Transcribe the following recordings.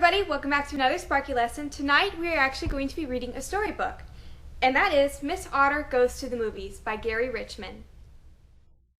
everybody, welcome back to another Sparky lesson. Tonight we are actually going to be reading a storybook, and that is Miss Otter Goes to the Movies by Gary Richmond.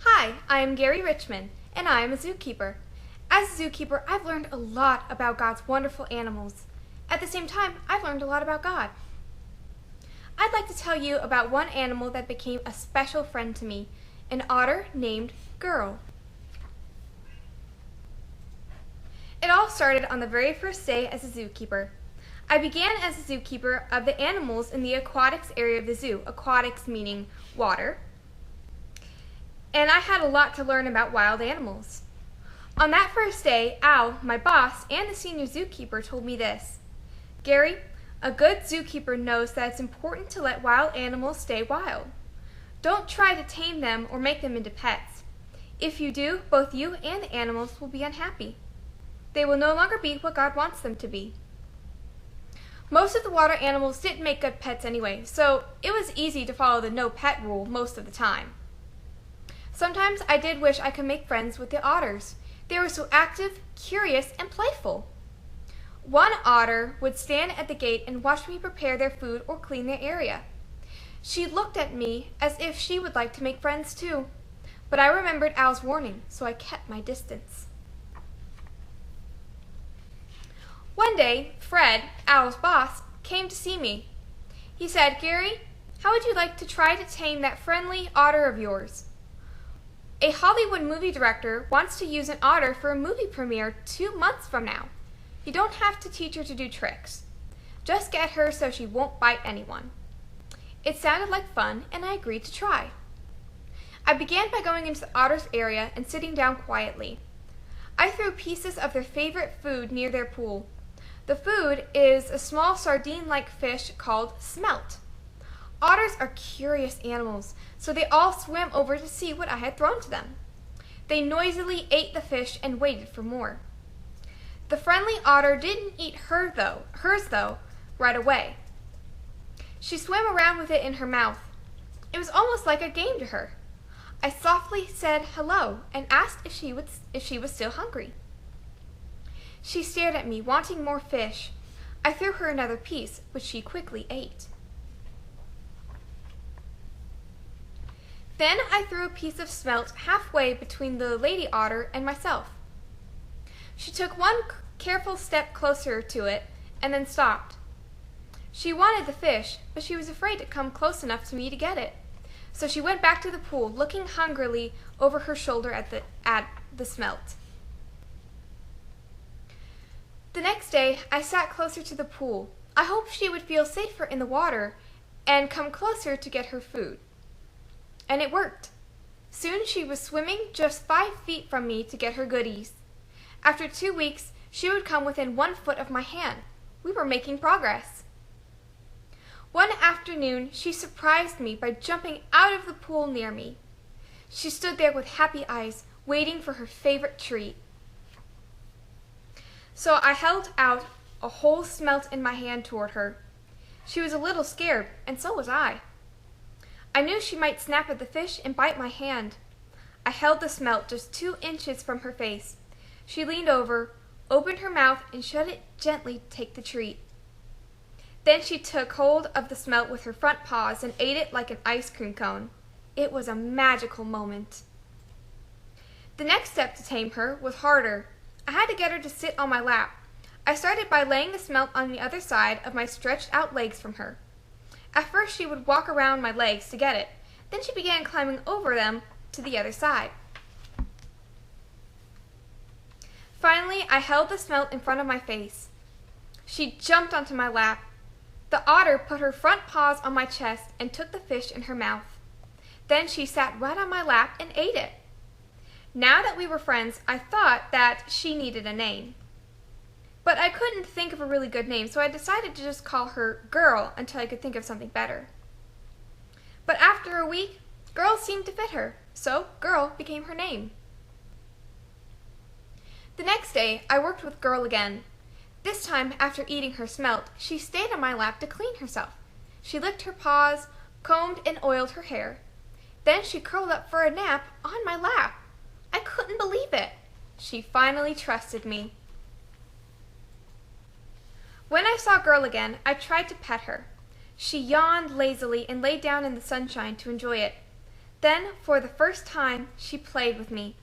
Hi, I am Gary Richmond, and I am a zookeeper. As a zookeeper, I've learned a lot about God's wonderful animals. At the same time, I've learned a lot about God. I'd like to tell you about one animal that became a special friend to me, an otter named Girl. It all started on the very first day as a zookeeper. I began as a zookeeper of the animals in the aquatics area of the zoo, aquatics meaning water, and I had a lot to learn about wild animals. On that first day, Al, my boss, and the senior zookeeper told me this: Gary, a good zookeeper knows that it's important to let wild animals stay wild. Don't try to tame them or make them into pets. If you do, both you and the animals will be unhappy. They will no longer be what God wants them to be. Most of the water animals didn't make good pets anyway, so it was easy to follow the no pet rule most of the time. Sometimes I did wish I could make friends with the otters. They were so active, curious, and playful. One otter would stand at the gate and watch me prepare their food or clean their area. She looked at me as if she would like to make friends too, but I remembered Al's warning, so I kept my distance. One day, Fred, Al's boss, came to see me. He said, Gary, how would you like to try to tame that friendly otter of yours? A Hollywood movie director wants to use an otter for a movie premiere 2 months from now. You don't have to teach her to do tricks. Just get her so she won't bite anyone. It sounded like fun, and I agreed to try. I began by going into the otter's area and sitting down quietly. I threw pieces of their favorite food near their pool. The food is a small sardine-like fish called smelt. Otters are curious animals, so they all swam over to see what I had thrown to them. They noisily ate the fish and waited for more. The friendly otter didn't eat hers though, right away. She swam around with it in her mouth. It was almost like a game to her. I softly said hello and asked if she was still hungry. She stared at me, wanting more fish. I threw her another piece, which she quickly ate. Then I threw a piece of smelt halfway between the lady otter and myself. She took one careful step closer to it and then stopped. She wanted the fish, but she was afraid to come close enough to me to get it. So she went back to the pool, looking hungrily over her shoulder at the smelt. The next day, I sat closer to the pool. I hoped she would feel safer in the water and come closer to get her food. And it worked. Soon she was swimming just 5 feet from me to get her goodies. After 2 weeks, she would come within 1 foot of my hand. We were making progress. One afternoon, she surprised me by jumping out of the pool near me. She stood there with happy eyes, waiting for her favorite treat. So I held out a whole smelt in my hand toward her. She was a little scared, and so was I. I knew she might snap at the fish and bite my hand. I held the smelt just 2 inches from her face. She leaned over, opened her mouth, and shut it gently to take the treat. Then she took hold of the smelt with her front paws and ate it like an ice cream cone. It was a magical moment. The next step to tame her was harder. I had to get her to sit on my lap. I started by laying the smelt on the other side of my stretched out legs from her. At first she would walk around my legs to get it. Then she began climbing over them to the other side. Finally, I held the smelt in front of my face. She jumped onto my lap. The otter put her front paws on my chest and took the fish in her mouth. Then she sat right on my lap and ate it. Now that we were friends, I thought that she needed a name. But I couldn't think of a really good name, so I decided to just call her Girl until I could think of something better. But after a week, Girl seemed to fit her, so Girl became her name. The next day, I worked with Girl again. This time, after eating her smelt, she stayed on my lap to clean herself. She licked her paws, combed and oiled her hair. Then she curled up for a nap on my lap. I couldn't believe it. She finally trusted me. When I saw Girl again, I tried to pet her. She yawned lazily and lay down in the sunshine to enjoy it. Then, for the first time, she played with me.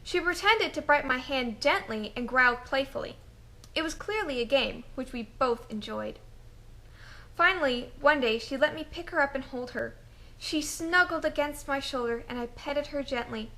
She pretended to bite my hand gently and growled playfully. It was clearly a game, which we both enjoyed. Finally, one day she let me pick her up and hold her. She snuggled against my shoulder and I petted her gently.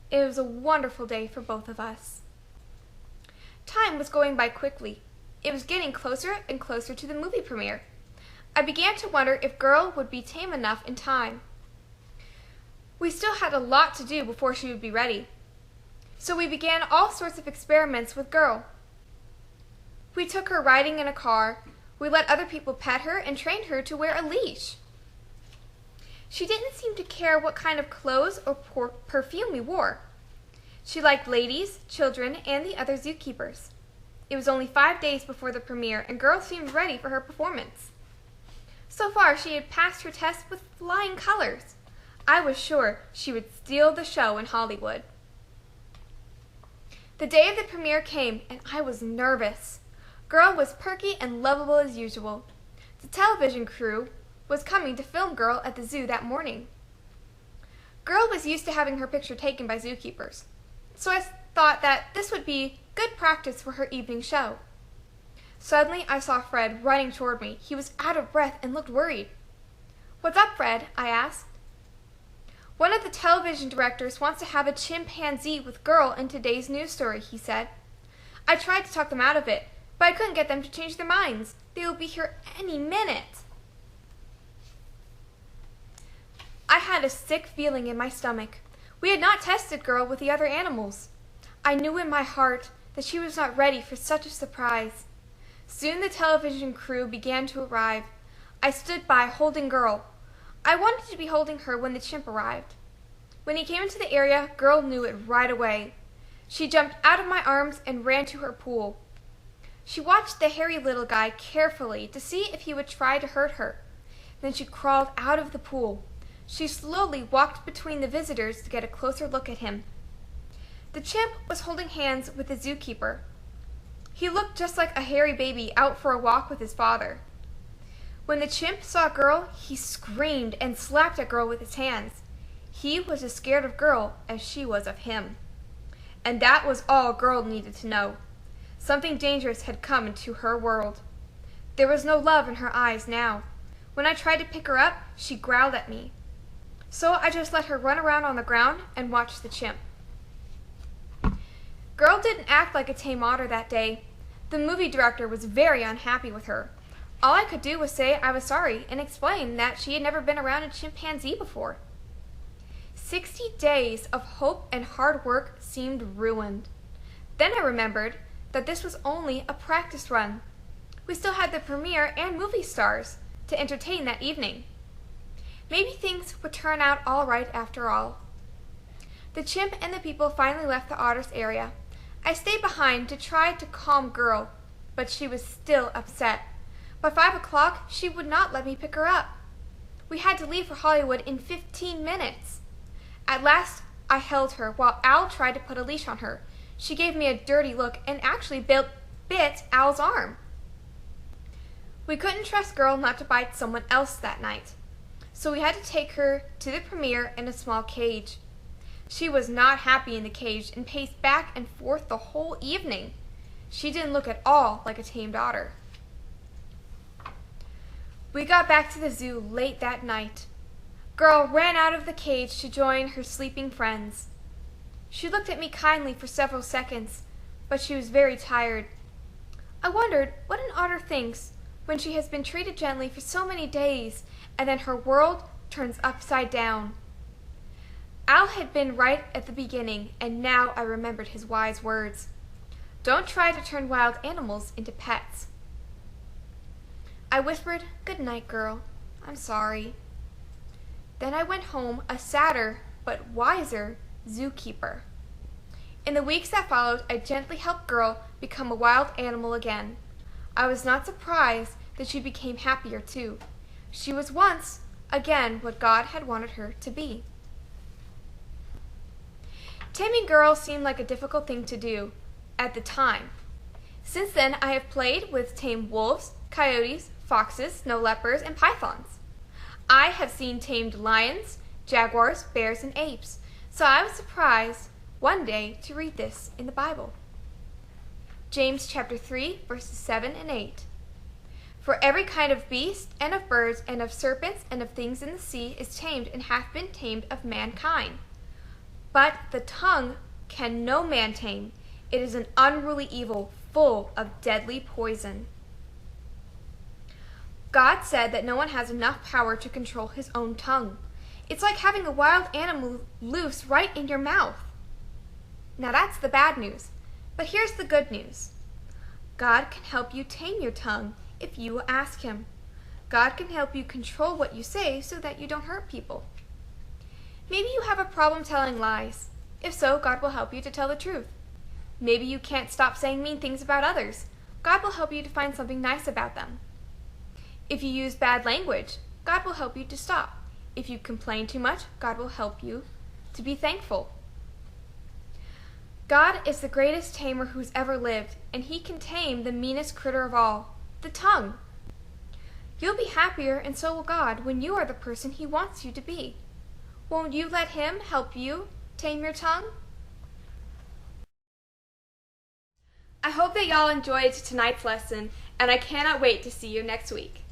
It was a wonderful day for both of us. Time was going by quickly. It was getting closer and closer to the movie premiere. I began to wonder if Girl would be tame enough in time. We still had a lot to do before she would be ready. So we began all sorts of experiments with Girl. We took her riding in a car. We let other people pet her and trained her to wear a leash. She didn't seem to care what kind of clothes or perfume we wore. She liked ladies, children, and the other zookeepers. It was only 5 days before the premiere, and Girl seemed ready for her performance. So far, she had passed her test with flying colors. I was sure she would steal the show in Hollywood. The day of the premiere came, and I was nervous. Girl was perky and lovable as usual. The television crew was coming to film Girl at the zoo that morning. Girl was used to having her picture taken by zookeepers, so I thought that this would be good practice for her evening show. Suddenly, I saw Fred running toward me. He was out of breath and looked worried. "What's up, Fred?" I asked. "One of the television directors wants to have a chimpanzee with Girl in today's news story," he said. "I tried to talk them out of it, but I couldn't get them to change their minds. They will be here any minute." I had a sick feeling in my stomach. We had not tested Girl with the other animals. I knew in my heart that she was not ready for such a surprise. Soon the television crew began to arrive. I stood by holding Girl. I wanted to be holding her when the chimp arrived. When he came into the area, Girl knew it right away. She jumped out of my arms and ran to her pool. She watched the hairy little guy carefully to see if he would try to hurt her. Then she crawled out of the pool. She slowly walked between the visitors to get a closer look at him. The chimp was holding hands with the zookeeper. He looked just like a hairy baby out for a walk with his father. When the chimp saw Girl, he screamed and slapped at Girl with his hands. He was as scared of Girl as she was of him. And that was all Girl needed to know. Something dangerous had come into her world. There was no love in her eyes now. When I tried to pick her up, she growled at me. So I just let her run around on the ground and watched the chimp. Girl didn't act like a tame otter that day. The movie director was very unhappy with her. All I could do was say I was sorry and explain that she had never been around a chimpanzee before. 60 days of hope and hard work seemed ruined. Then I remembered that this was only a practice run. We still had the premiere and movie stars to entertain that evening. Maybe things would turn out all right after all. The chimp and the people finally left the otter's area. I stayed behind to try to calm Girl, but she was still upset. By 5 o'clock, she would not let me pick her up. We had to leave for Hollywood in 15 minutes. At last, I held her while Al tried to put a leash on her. She gave me a dirty look and actually bit Al's arm. We couldn't trust Girl not to bite someone else that night, so we had to take her to the premiere in a small cage. She was not happy in the cage and paced back and forth the whole evening. She didn't look at all like a tamed otter. We got back to the zoo late that night. Girl ran out of the cage to join her sleeping friends. She looked at me kindly for several seconds, but she was very tired. I wondered what an otter thinks when she has been treated gently for so many days and then her world turns upside down. Al had been right at the beginning, and now I remembered his wise words. Don't try to turn wild animals into pets. I whispered, "Good night, Girl. I'm sorry." Then I went home a sadder but wiser zookeeper. In the weeks that followed, I gently helped Girl become a wild animal again. I was not surprised that she became happier too. She was once again what God had wanted her to be. Taming Girl seemed like a difficult thing to do at the time. Since then, I have played with tamed wolves, coyotes, foxes, snow leopards, and pythons. I have seen tamed lions, jaguars, bears, and apes, so I was surprised one day to read this in the Bible. James chapter 3, verses 7 and 8. For every kind of beast, and of birds, and of serpents, and of things in the sea is tamed, and hath been tamed of mankind. But the tongue can no man tame. It is an unruly evil, full of deadly poison. God said that no one has enough power to control his own tongue. It's like having a wild animal loose right in your mouth. Now that's the bad news. But here's the good news. God can help you tame your tongue if you will ask him. God can help you control what you say so that you don't hurt people. Maybe you have a problem telling lies. If so, God will help you to tell the truth. Maybe you can't stop saying mean things about others. God will help you to find something nice about them. If you use bad language, God will help you to stop. If you complain too much, God will help you to be thankful. God is the greatest tamer who's ever lived, and he can tame the meanest critter of all, the tongue. You'll be happier, and so will God, when you are the person he wants you to be. Won't you let him help you tame your tongue? I hope that y'all enjoyed tonight's lesson, and I cannot wait to see you next week.